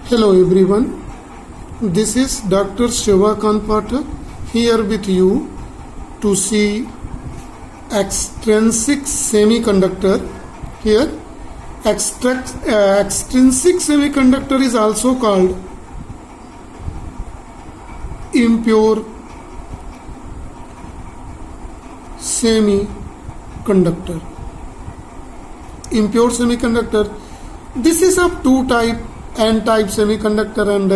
Hello everyone, this is Dr. Shivakant Pathak here with you to see extrinsic semiconductor. Here extrinsic semiconductor is also called impure semiconductor. Impure semiconductor, this is of two type, N-type semiconductor and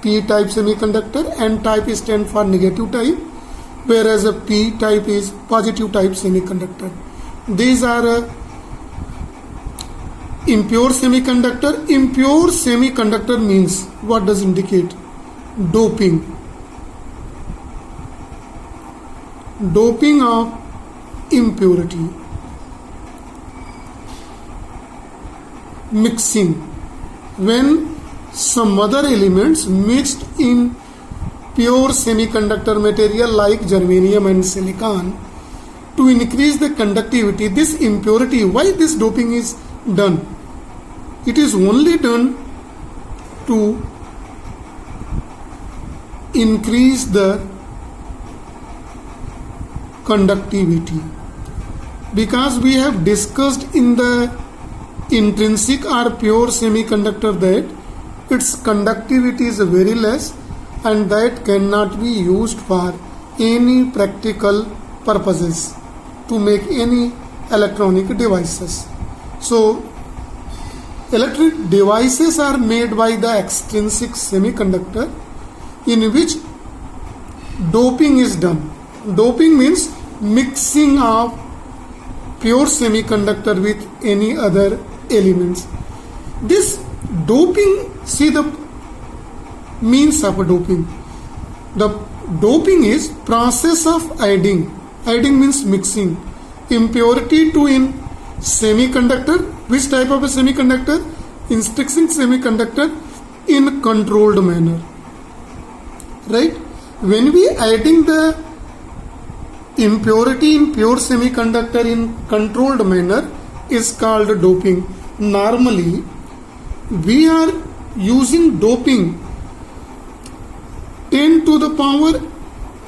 P-type semiconductor. N-type stands for negative type, whereas a P-type is positive type semiconductor. These are impure semiconductor. Impure semiconductor means, what does indicate? Doping. Doping of impurity. Mixing. When some other elements mixed in pure semiconductor material like germanium and silicon to increase the conductivity, this impurity, why this doping is done? It is only done to increase the conductivity, because we have discussed in the intrinsic or pure semiconductor that its conductivity is very less and that cannot be used for any practical purposes to make any electronic devices. So electric devices are made by the extrinsic semiconductor in which doping is done. Doping means mixing of pure semiconductor with any other elements. This doping, see the means of doping. The doping is process of adding. Adding means mixing impurity to in semiconductor. Which type of a semiconductor? Intrinsic semiconductor in controlled manner. Right? When we adding the impurity in pure semiconductor in controlled manner is called doping. Normally we are using doping 10 to the power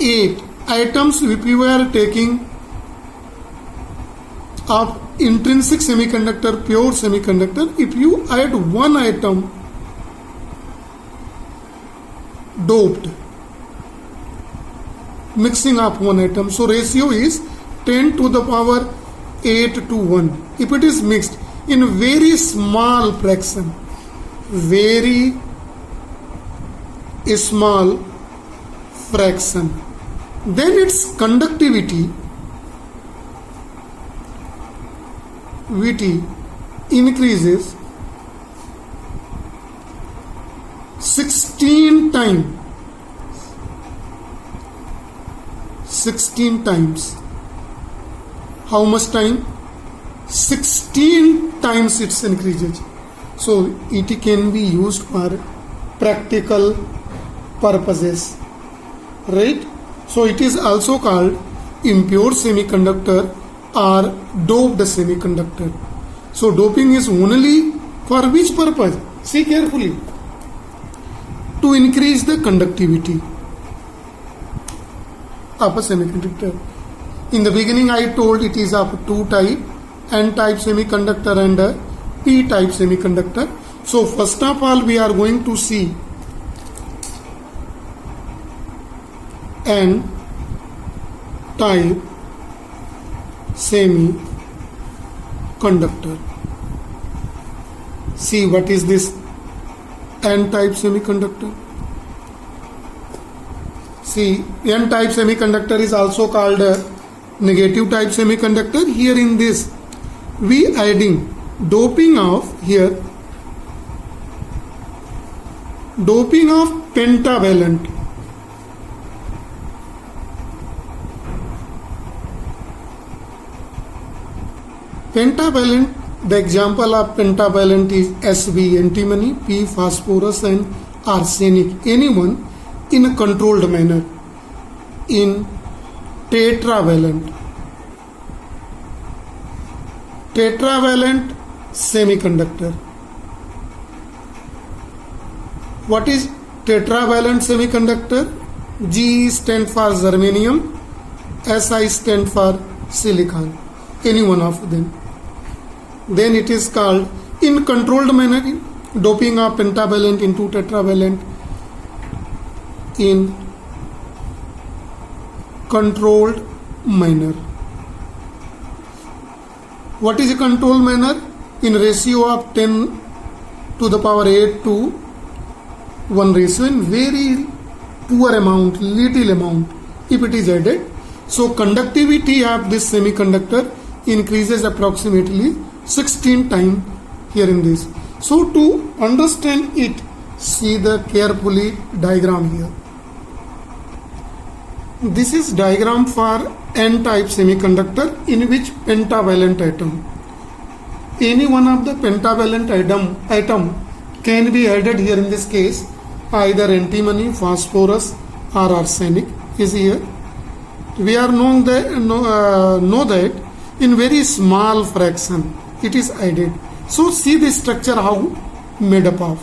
8 atoms. If you are taking of intrinsic semiconductor, pure semiconductor, if you add one atom doped, mixing up one atom, so ratio is 10 to the power 8 to 1. If it is mixed in very small fraction, very small fraction, then its conductivity increases 16 times. 16 times. How much time? 16 times it increases. So it can be used for practical purposes, right? So it is also called impure semiconductor or doped semiconductor. So doping is only for which purpose? See carefully. To increase the conductivity of a semiconductor. In the beginning I told it is of two type, N-type semiconductor and P-type semiconductor. So first of all we are going to see N-type semiconductor. See what is this N-type semiconductor? See, N-type semiconductor is also called negative type semiconductor. Here in this we adding doping of here, doping of pentavalent. Pentavalent, the example of pentavalent is Sb, antimony, P, phosphorus and arsenic. Anyone in a controlled manner. In tetravalent semiconductor, What is tetravalent semiconductor? G stand for germanium, Si stand for silicon, any one of them. Then it is called in controlled manner, doping of pentavalent into tetravalent in controlled manner. What is a controlled manner? In ratio of 10 to the power 8 to 1 ratio, in very poor amount, little amount if it is added. So conductivity of this semiconductor increases approximately 16 times here in this. So to understand it, see the carefully diagram here. This is diagram for N-type semiconductor in which pentavalent atom. Any one of the pentavalent atom can be added here in this case. Either antimony, phosphorus or arsenic is here. We are know that in very small fraction it is added. So see the structure how made up of.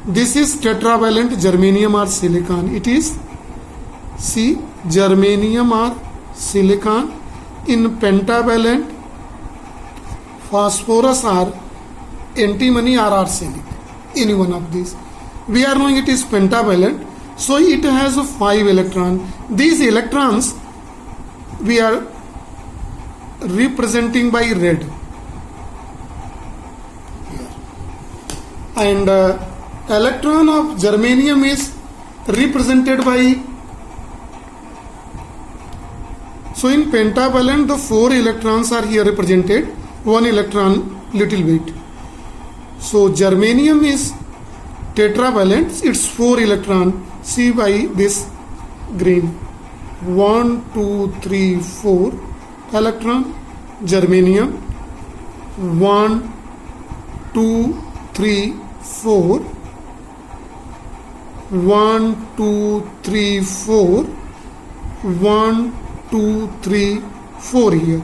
This is tetravalent germanium or silicon. It is, see, germanium or silicon. In pentavalent, phosphorus or antimony or arsenic, any one of these. We are knowing it is pentavalent, so it has 5 electrons. These electrons we are representing by red. And electron of germanium is represented by, so in pentavalent the 4 electrons are here represented, 1 electron little bit. So germanium is tetravalent, it's 4 electron. See by this green, 1 2 3 4 electron germanium, 1 2 3 4, 1 2 3 4, 1 2 3 4 here.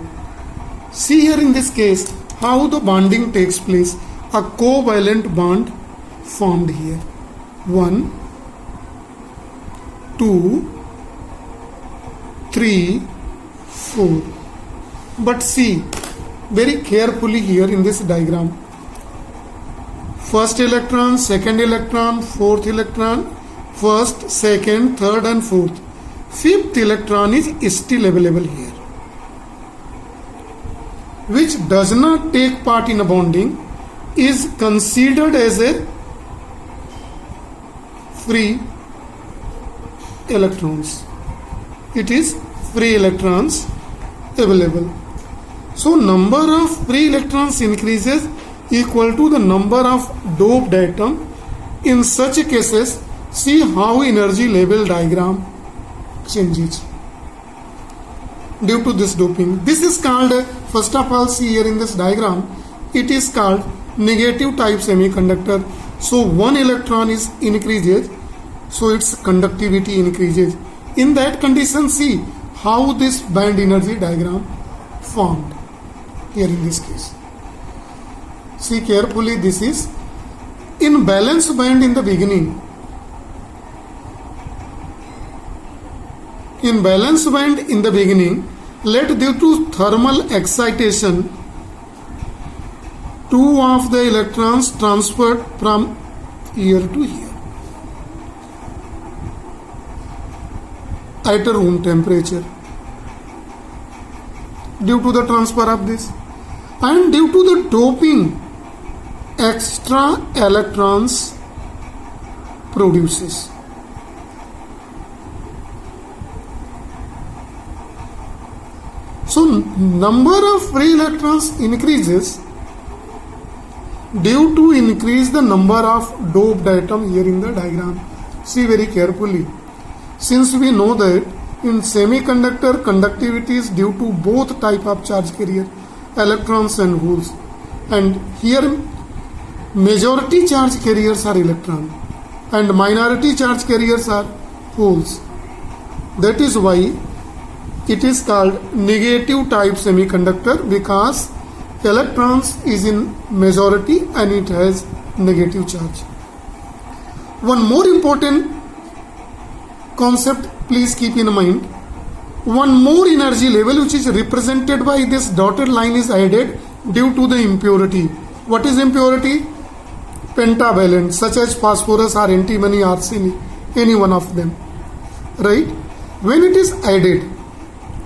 See here in this case how the bonding takes place. A covalent bond formed here. 1 2 3 4. But see very carefully here in this diagram. First electron, second electron, fourth electron, first, second, third and fourth. Fifth electron is still available here, which does not take part in a bonding, is considered as a free electrons. It is free electrons available. So number of free electrons increases equal to the number of doped atom. In such cases, see how energy level diagram changes due to this doping. This is called, first of all, see here in this diagram, it is called negative type semiconductor. So one electron is increases, so its conductivity increases. In that condition, see how this band energy diagram formed here in this case. See carefully, this is in valence band in the beginning. In valence band in the beginning, let due to thermal excitation, 2 of the electrons transferred from here to here at a room temperature due to the transfer of this, and due to the doping, extra electrons produces. So number of free electrons increases due to increase the number of doped atom here in the diagram. See very carefully. Since we know that in semiconductor conductivity is due to both type of charge carrier, electrons and holes, and here majority charge carriers are electron and minority charge carriers are holes. That is why it is called negative type semiconductor, because electrons is in majority and it has negative charge. One more important concept, please keep in mind. One more energy level which is represented by this dotted line is added due to the impurity. What is impurity? Pentavalent, such as phosphorus or antimony, arsenic, any one of them. Right? When it is added,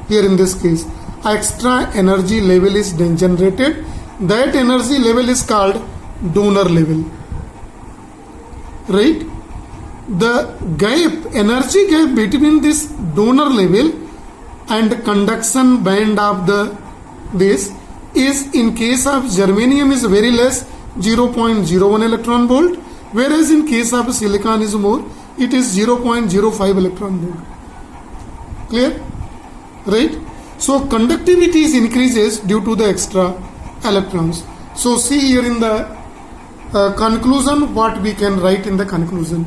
here in this case, extra energy level is generated. That energy level is called donor level. Right? The gap, energy gap between this donor level and conduction band of this is, in case of germanium, is very less, 0.01 electron volt, whereas in case of silicon is more, it is 0.05 electron volt. Clear? Right? So conductivity is increases due to the extra electrons. So see here in the conclusion what we can write in the conclusion.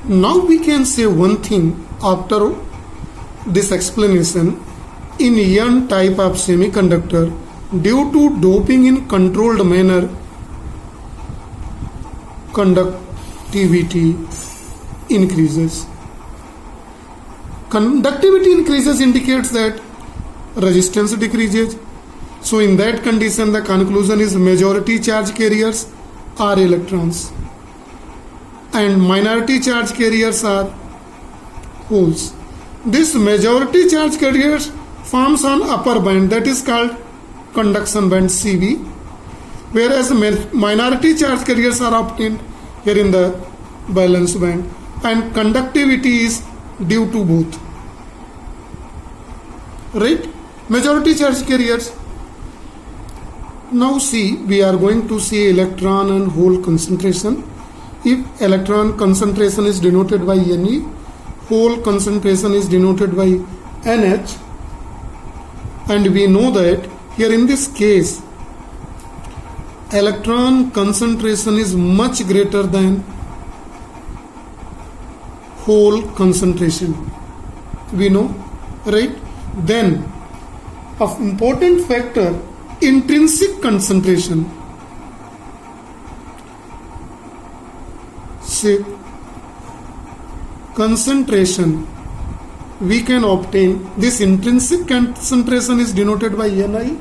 Now we can say one thing after this explanation. In N type of semiconductor, due to doping in controlled manner, conductivity increases. Conductivity increases indicates that resistance decreases. So in that condition, the conclusion is majority charge carriers are electrons and minority charge carriers are holes. This majority charge carriers forms on upper band, that is called conduction band CV, whereas minority charge carriers are obtained here in the valence band, and conductivity is due to both. Right? Majority charge carriers. Now see, we are going to see electron and hole concentration. If electron concentration is denoted by Ne, hole concentration is denoted by NH, and we know that here in this case electron concentration is much greater than hole concentration. We know, right? Then of important factor, intrinsic concentration. Say concentration we can obtain. This intrinsic concentration is denoted by Ni.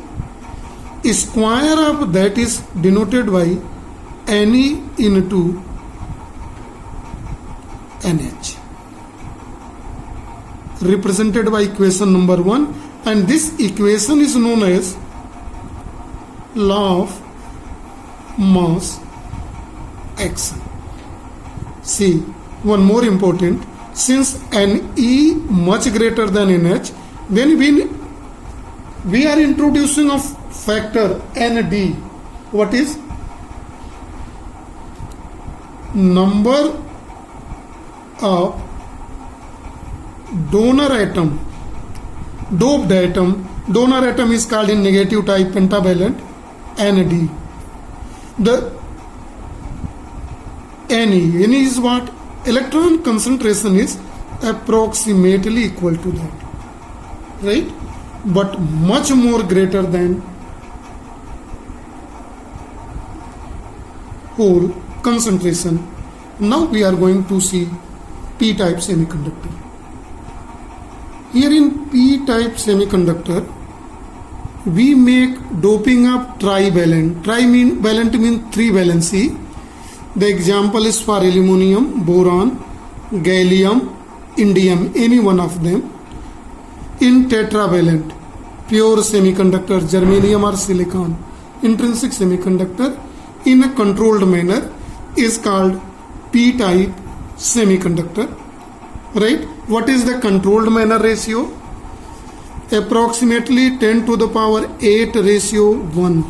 Square of that is denoted by Ne into NH, represented by equation number 1, and this equation is known as law of mass action. See, one more important, since Ne much greater than NH, then we are introducing a factor Nd. What is? Number of donor atom, doped atom. Donor atom is called in negative type pentavalent, Nd. The Ne is what? Electron concentration is approximately equal to that, right? But much more greater than hole concentration. Now we are going to see p-type semiconductor. Here in p-type semiconductor, we make doping of trivalent. Trivalent means three valency. The example is for aluminum, boron, gallium, indium, any one of them. In tetravalent, pure semiconductor, germanium or silicon, intrinsic semiconductor in a controlled manner is called p-type semiconductor. Right? What is the controlled manner ratio? Approximately 10 to the power 8 ratio 1,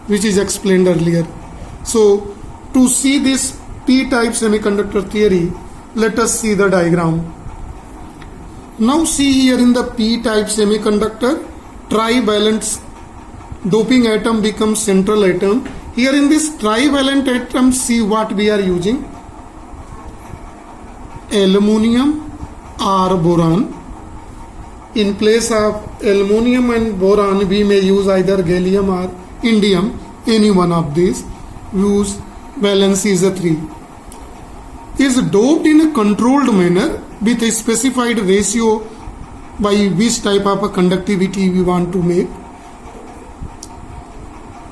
which is explained earlier. So to see this p-type semiconductor theory, let us see the diagram. Now see here in the p-type semiconductor, trivalent doping atom becomes central atom. Here in this trivalent atom, see what we are using? Aluminum or boron. In place of aluminum and boron, we may use either gallium or indium, any one of these. Use valency is a 3. is doped in a controlled manner with a specified ratio by which type of a conductivity we want to make,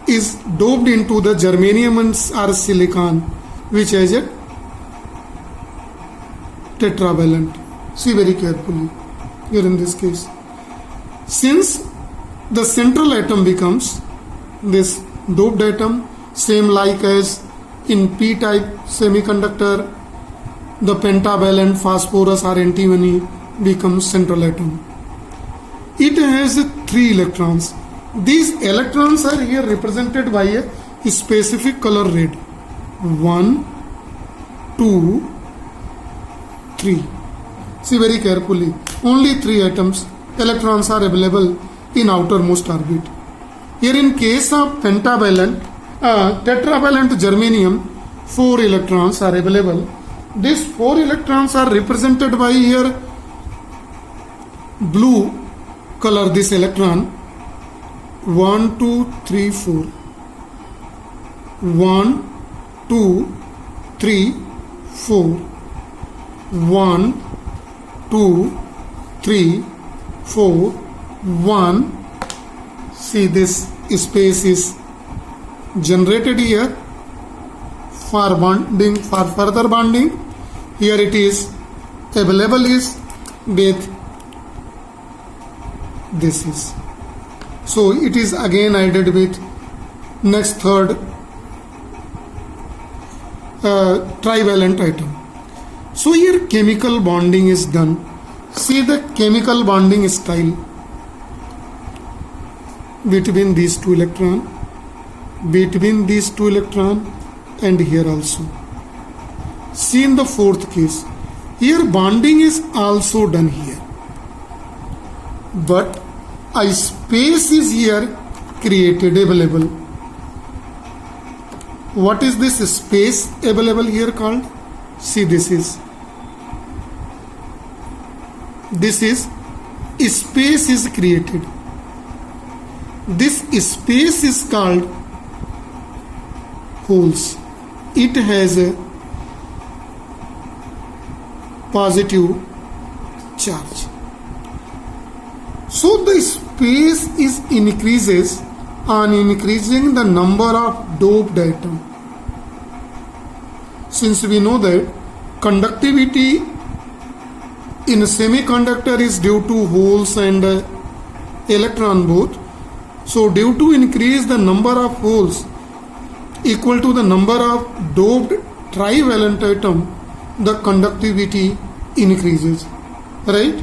is doped into the germanium or silicon which has a tetravalent. See very carefully here in this case. Since the central atom becomes this doped atom, same like as in p-type semiconductor, the pentavalent phosphorus or antimony becomes central atom. It has 3 electrons. These electrons are here represented by a specific color red. 1, 2, 3. See very carefully. Only 3 atoms, electrons are available in outermost orbit. Here in case of pentavalent, tetravalent germanium, 4 electrons are available. These 4 electrons are represented by here blue color, this electron. 1, 2, 3, 4. 1, 2, 3, 4. 1, 2, 3, 4. 1. See, this space is generated here for bonding, for further bonding. Here it is available is with this is. So it is again added with next third trivalent atom. So here chemical bonding is done. See the chemical bonding style between these 2 electrons, between these 2 electrons, and here also. See in the 4th case, here bonding is also done here, but a space is here created, available. What is this space available here called? See, this is space is created. This space is called holes. It has a positive charge. So the space is increases on increasing the number of doped atoms. Since we know that conductivity in a semiconductor is due to holes and electron both. So due to increase the number of holes equal to the number of doped trivalent atom, the conductivity increases, right?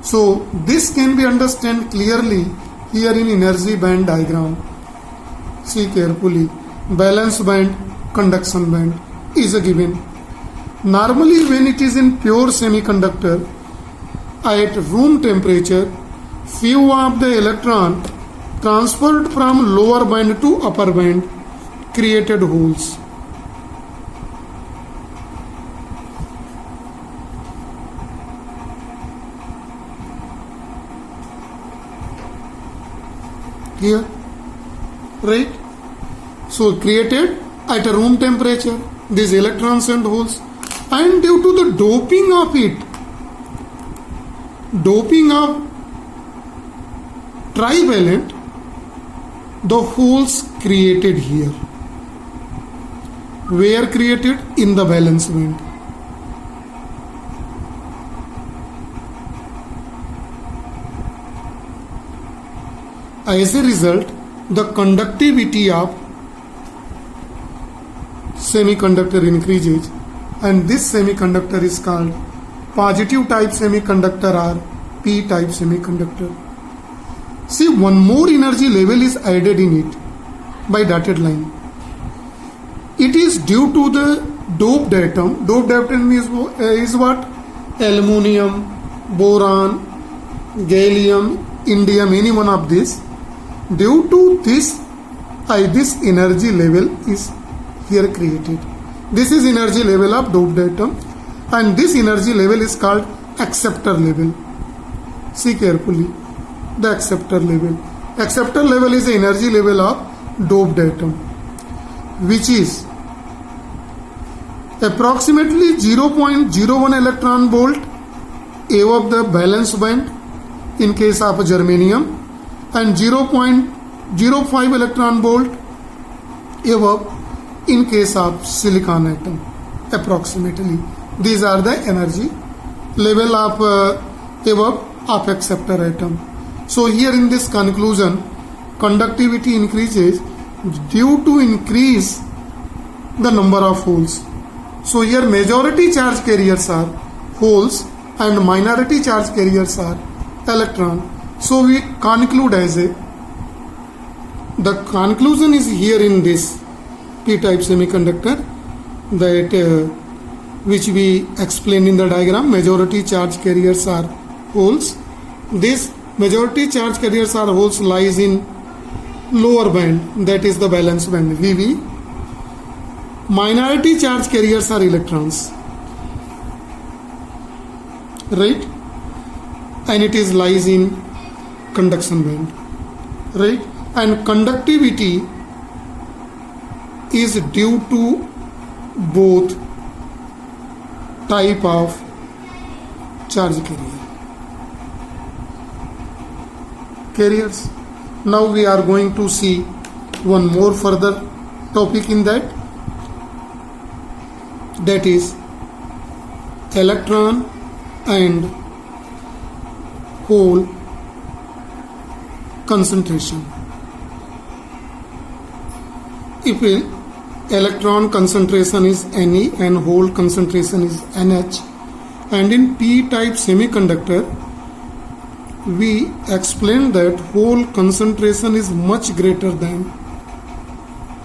So this can be understood clearly here in energy band diagram. See carefully, valence band, conduction band is a given. Normally when it is in pure semiconductor, at room temperature, few of the electron transferred from lower band to upper band created holes. Here, right? So created at a room temperature, these electrons and holes, and due to the doping of it, doping of trivalent, the holes created here. Where created? In the valence band. As a result, the conductivity of semiconductor increases, and this semiconductor is called positive type semiconductor or p-type semiconductor. See, one more energy level is added in it by dotted line. It is due to the doped atom. Doped atom is what? Aluminium, boron, gallium, indium, any one of this. Due to this, this energy level is here created. This is energy level of doped atom, and this energy level is called acceptor level. See carefully, the acceptor level. Acceptor level is the energy level of doped atom, which is approximately 0.01 electron volt above the valence band in case of germanium and 0.05 electron volt above in case of silicon atom. Approximately these are the energy level of above of acceptor atom. So here in this conclusion, conductivity increases due to increase the number of holes. So here majority charge carriers are holes and minority charge carriers are electron. So we conclude as a, the conclusion is here in this p-type semiconductor that which we explained in the diagram. Majority charge carriers are holes. This majority charge carriers are holes lies in lower band, that is the valence band VV. Minority charge carriers are electrons, right, and it is lies in conduction band, right, and conductivity is due to both type of charge carriers. Now we are going to see one more further topic in that is electron and hole concentration. If electron concentration is Ne and hole concentration is Nh, and in p-type semiconductor we explained that hole concentration is much greater than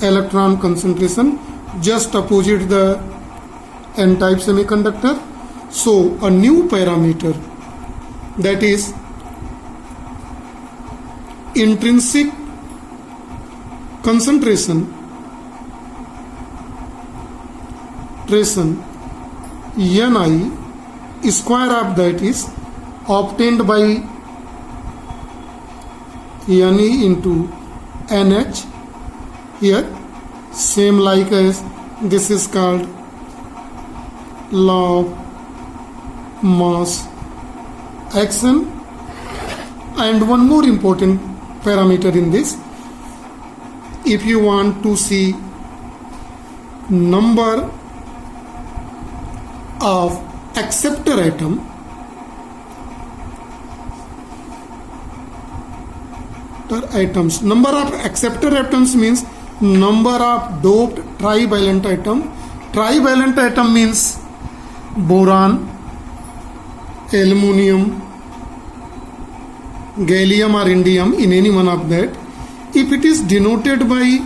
electron concentration, just opposite the n-type semiconductor. So a new parameter, that is intrinsic concentration Ni square of that is obtained by Ne into Nh. Here same like as this is called law of mass action. And one more important parameter in this, if you want to see number of acceptor atoms, number of acceptor atoms means number of doped trivalent atom. Trivalent atom means boron, aluminum, gallium or indium, in any one of that. If it is denoted by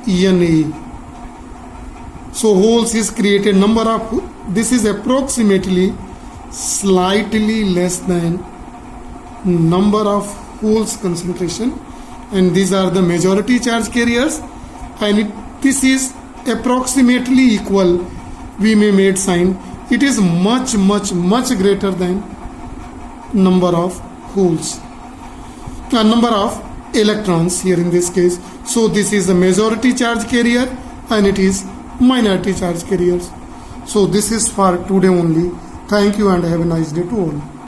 Na, so holes is created, number of, this is approximately slightly less than number of holes concentration, and these are the majority charge carriers, and this is approximately equal, we may make sign, it is much greater than number of holes, number of electrons here in this case. So this is the majority charge carrier and it is minority charge carriers. So this is for today only. Thank you and have a nice day to all.